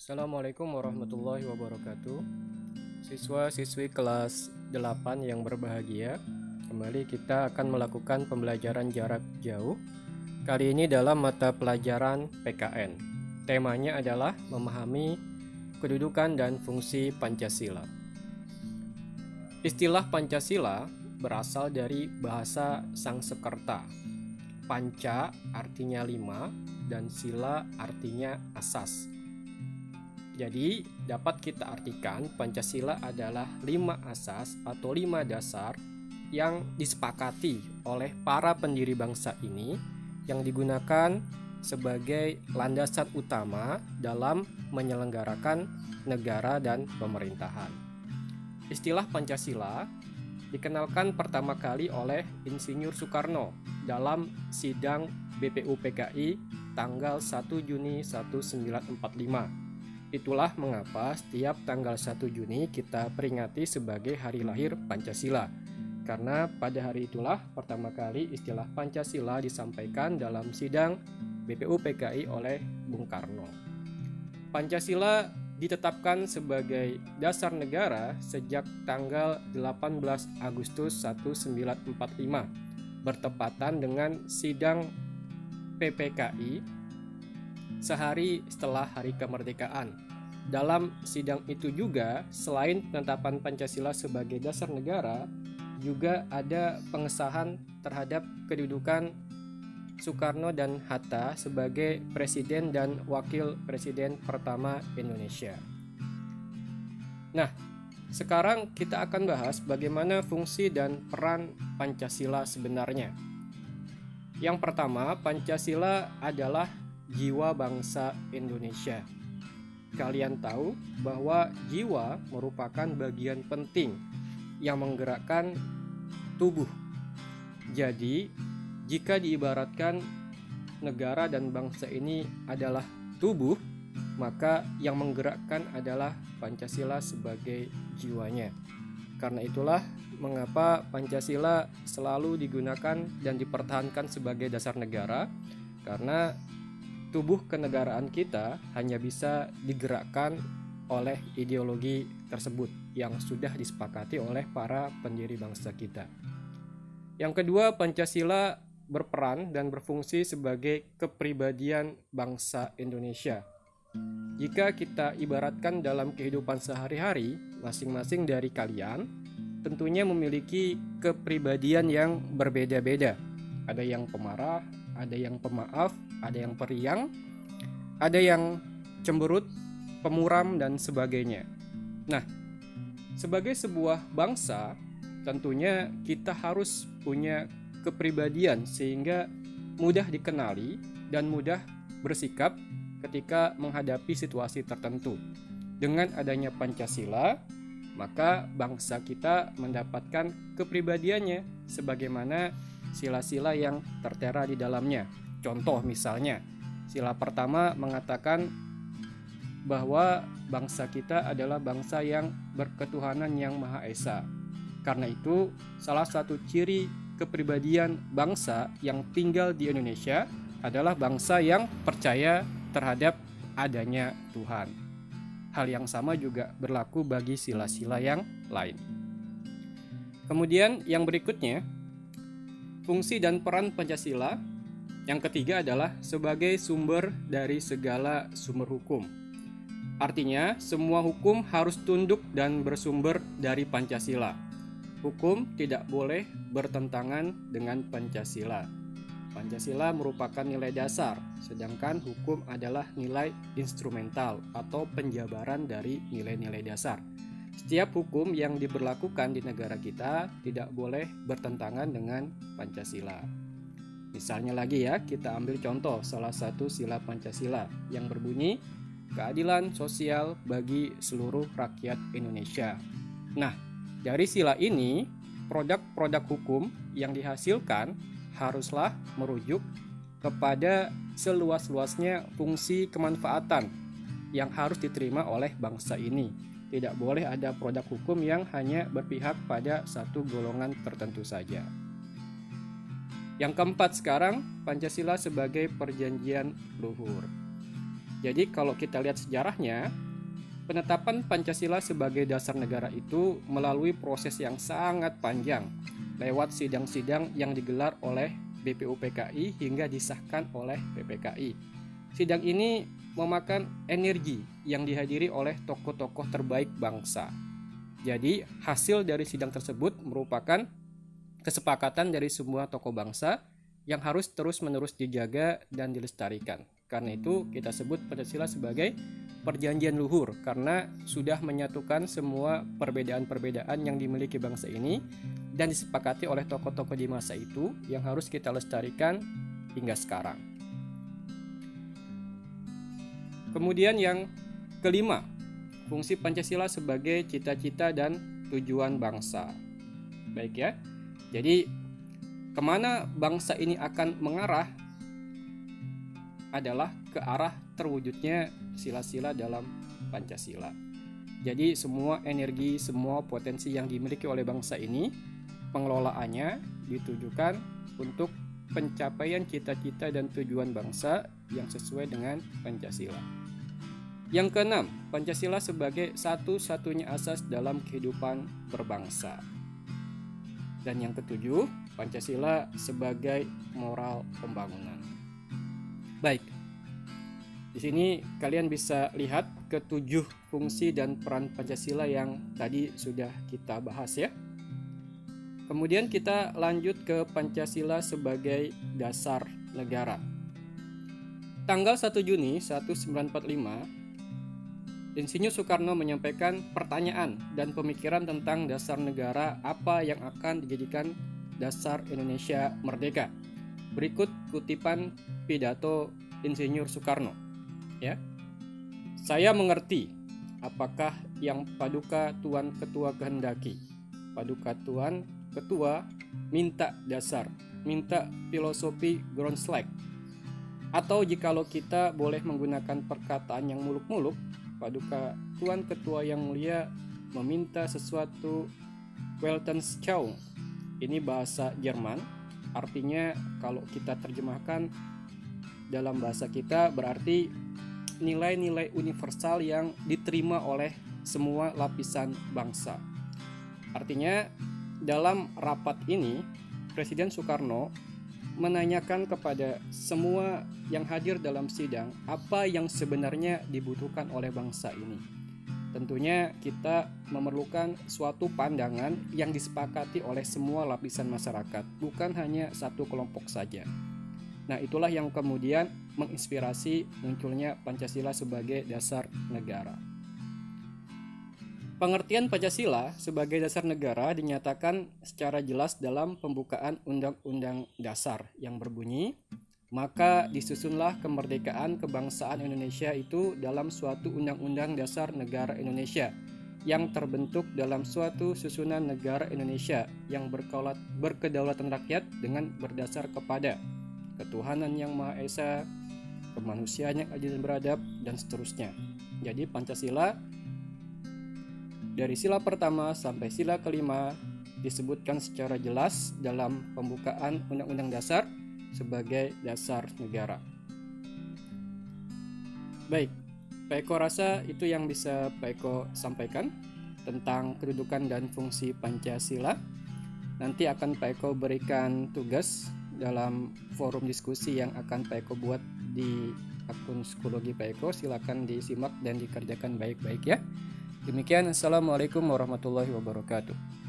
Assalamualaikum warahmatullahi wabarakatuh. Siswa-siswi kelas 8 yang berbahagia, kembali kita akan melakukan pembelajaran jarak jauh. Kali ini dalam mata pelajaran PKN. Temanya adalah memahami kedudukan dan fungsi Pancasila. Istilah Pancasila berasal dari bahasa Sangsekerta. Panca artinya 5 dan sila artinya asas. Jadi, dapat kita artikan Pancasila adalah 5 asas atau 5 dasar yang disepakati oleh para pendiri bangsa ini yang digunakan sebagai landasan utama dalam menyelenggarakan negara dan pemerintahan. Istilah Pancasila dikenalkan pertama kali oleh Insinyur Soekarno dalam sidang BPUPKI tanggal 1 Juni 1945. Itulah mengapa setiap tanggal 1 Juni kita peringati sebagai hari lahir Pancasila. Karena pada hari itulah pertama kali istilah Pancasila disampaikan dalam sidang BPUPKI oleh Bung Karno. Pancasila ditetapkan sebagai dasar negara sejak tanggal 18 Agustus 1945, bertepatan dengan sidang PPKI sehari setelah hari kemerdekaan. Dalam sidang itu juga, selain penetapan Pancasila sebagai dasar negara, juga ada pengesahan terhadap kedudukan Soekarno dan Hatta sebagai Presiden dan Wakil Presiden pertama Indonesia. Nah, sekarang kita akan bahas bagaimana fungsi dan peran Pancasila sebenarnya. Yang pertama, Pancasila adalah jiwa bangsa Indonesia. Kalian tahu bahwa jiwa merupakan bagian penting yang menggerakkan tubuh. Jadi, jika diibaratkan negara dan bangsa ini adalah tubuh, maka yang menggerakkan adalah Pancasila sebagai jiwanya. Karena itulah mengapa Pancasila selalu digunakan dan dipertahankan sebagai dasar negara, karena tubuh kenegaraan kita hanya bisa digerakkan oleh ideologi tersebut yang sudah disepakati oleh para pendiri bangsa kita. Yang kedua, Pancasila berperan dan berfungsi sebagai kepribadian bangsa Indonesia. Jika kita ibaratkan dalam kehidupan sehari-hari, masing-masing dari kalian tentunya memiliki kepribadian yang berbeda-beda. Ada yang pemarah, ada yang pemaaf, ada yang periang, ada yang cemberut, pemuram, dan sebagainya. Nah, sebagai sebuah bangsa, tentunya kita harus punya kepribadian sehingga mudah dikenali dan mudah bersikap ketika menghadapi situasi tertentu. Dengan adanya Pancasila, maka bangsa kita mendapatkan kepribadiannya sebagaimana sila-sila yang tertera di dalamnya. Contoh misalnya, sila pertama mengatakan bahwa bangsa kita adalah bangsa yang berketuhanan yang Maha Esa. Karena itu, salah satu ciri kepribadian bangsa yang tinggal di Indonesia adalah bangsa yang percaya terhadap adanya Tuhan. Hal yang sama juga berlaku bagi sila-sila yang lain. Kemudian yang berikutnya, fungsi dan peran Pancasila yang ketiga adalah sebagai sumber dari segala sumber hukum. Artinya, semua hukum harus tunduk dan bersumber dari Pancasila. Hukum tidak boleh bertentangan dengan Pancasila. Pancasila merupakan nilai dasar, sedangkan hukum adalah nilai instrumental atau penjabaran dari nilai-nilai dasar. Setiap hukum yang diberlakukan di negara kita tidak boleh bertentangan dengan Pancasila. Misalnya lagi ya, kita ambil contoh salah satu sila Pancasila yang berbunyi keadilan sosial bagi seluruh rakyat Indonesia. Nah, dari sila ini, produk-produk hukum yang dihasilkan haruslah merujuk kepada seluas-luasnya fungsi kemanfaatan yang harus diterima oleh bangsa ini. Tidak boleh ada produk hukum yang hanya berpihak pada satu golongan tertentu saja. Yang keempat sekarang, Pancasila sebagai perjanjian luhur. Jadi kalau kita lihat sejarahnya, penetapan Pancasila sebagai dasar negara itu melalui proses yang sangat panjang lewat sidang-sidang yang digelar oleh BPUPKI hingga disahkan oleh PPKI. Sidang ini memakan energi yang dihadiri oleh tokoh-tokoh terbaik bangsa. Jadi hasil dari sidang tersebut merupakan kesepakatan dari semua tokoh bangsa yang harus terus-menerus dijaga dan dilestarikan. Karena itu kita sebut Pancasila sebagai perjanjian luhur karena sudah menyatukan semua perbedaan-perbedaan yang dimiliki bangsa ini dan disepakati oleh tokoh-tokoh di masa itu yang harus kita lestarikan hingga sekarang. Kemudian yang kelima, fungsi Pancasila sebagai cita-cita dan tujuan bangsa. Baik ya, jadi kemana bangsa ini akan mengarah adalah ke arah terwujudnya sila-sila dalam Pancasila. Jadi semua energi, semua potensi yang dimiliki oleh bangsa ini, pengelolaannya ditujukan untuk pencapaian cita-cita dan tujuan bangsa yang sesuai dengan Pancasila. Yang keenam, Pancasila sebagai satu-satunya asas dalam kehidupan berbangsa. Dan yang ketujuh, Pancasila sebagai moral pembangunan. Baik, di sini kalian bisa lihat ketujuh fungsi dan peran Pancasila yang tadi sudah kita bahas ya. Kemudian kita lanjut ke Pancasila sebagai dasar negara. Tanggal 1 Juni 1945, Insinyur Soekarno menyampaikan pertanyaan dan pemikiran tentang dasar negara apa yang akan dijadikan dasar Indonesia merdeka. Berikut kutipan pidato Insinyur Soekarno. Ya, saya mengerti apakah yang Paduka Tuan Ketua kehendaki. Paduka Tuan Ketua minta dasar, minta filosofi Groundslag. Atau jikalau kita boleh menggunakan perkataan yang muluk-muluk, Paduka Tuan Ketua yang mulia meminta sesuatu Weltanschauung. Ini bahasa Jerman, artinya kalau kita terjemahkan dalam bahasa kita berarti nilai-nilai universal yang diterima oleh semua lapisan bangsa. Artinya dalam rapat ini Presiden Soekarno menanyakan kepada semua yang hadir dalam sidang apa yang sebenarnya dibutuhkan oleh bangsa ini. Tentunya kita memerlukan suatu pandangan yang disepakati oleh semua lapisan masyarakat, bukan hanya satu kelompok saja. Nah, itulah yang kemudian menginspirasi munculnya Pancasila sebagai dasar negara. Pengertian Pancasila sebagai dasar negara dinyatakan secara jelas dalam pembukaan Undang-Undang Dasar yang berbunyi, maka disusunlah kemerdekaan kebangsaan Indonesia itu dalam suatu Undang-Undang Dasar Negara Indonesia yang terbentuk dalam suatu susunan negara Indonesia yang berkedaulatan rakyat dengan berdasar kepada ketuhanan yang Maha Esa, kemanusiaan yang adil dan beradab, dan seterusnya. Jadi Pancasila dari sila pertama sampai sila kelima disebutkan secara jelas dalam pembukaan Undang-Undang Dasar sebagai dasar negara. Baik, Pak Eko rasa itu yang bisa Pak Eko sampaikan tentang kedudukan dan fungsi Pancasila. Nanti akan Pak Eko berikan tugas dalam forum diskusi yang akan Pak Eko buat di akun psikologi Pak Eko. Silakan disimak dan dikerjakan baik-baik ya. Demikian, Assalamualaikum warahmatullahi wabarakatuh.